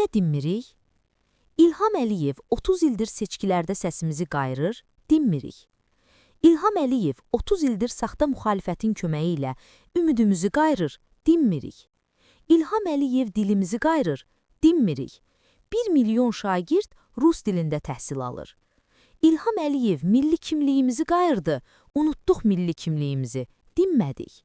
Niyə dinmirik? İlham Əliyev 30 ildir seçkilərdə səsimizi qayırır, dinmirik. İlham Əliyev 30 ildir saxta müxalifətin köməyi ilə ümidimizi qayırır, dinmirik. İlham Əliyev dilimizi qayırır, dinmirik. 1 milyon şagird rus dilində təhsil alır. İlham Əliyev milli kimliyimizi qayırdı, unutduq milli kimliyimizi, dinmədik.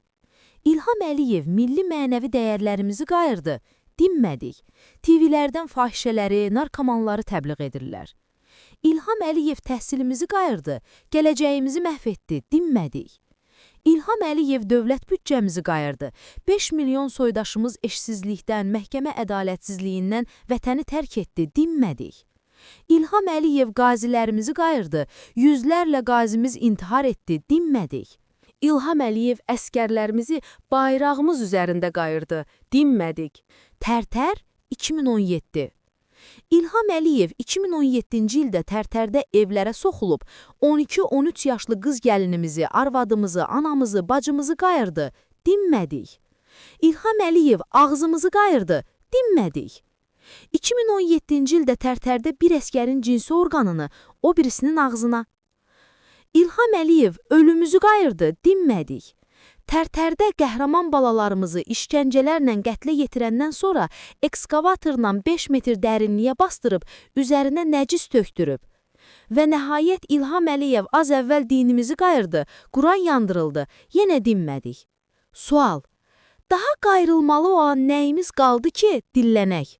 İlham Əliyev milli mənəvi dəyərlərimizi qayırdı, dinmədik. TV-lərdən fahişələri, narkomanları təbliğ edirlər. İlham Əliyev təhsilimizi qayırdı, gələcəyimizi məhv etdi, dinmədik. İlham Əliyev dövlət büdcəmizi qayırdı, 5 milyon soydaşımız eşsizlikdən, məhkəmə ədalətsizliyindən vətəni tərk etdi, dinmədik. İlham Əliyev qazilərimizi qayırdı, yüzlərlə qazimiz intihar etdi, dinmədik. İlham Əliyev əskərlərimizi bayrağımız üzərində qayırdı, dinmədik. Tərtər 2017. İlham Əliyev 2017-ci ildə Tərtərdə evlərə soxulub, 12-13 yaşlı qız gəlinimizi, arvadımızı, anamızı, bacımızı qayırdı, dinmədik. İlham Əliyev ağzımızı qayırdı, dinmədik. 2017-ci ildə Tərtərdə bir əskərin cinsi orqanını o birisinin ağzına. İlham Əliyev ölümümüzü qayırdı, dinmədik. Tərtərdə qəhrəman balalarımızı işgəncələrlə qətlə yetirəndən sonra ekskavatorla 5 metr dərinliyə bastırıb, üzərinə nəcis tökdürüb. Və nəhayət İlham Əliyev az əvvəl dinimizi qayırdı, Quran yandırıldı, yenə dinmədik. Sual: daha qayrılmalı olan nəyimiz qaldı ki, dillənək?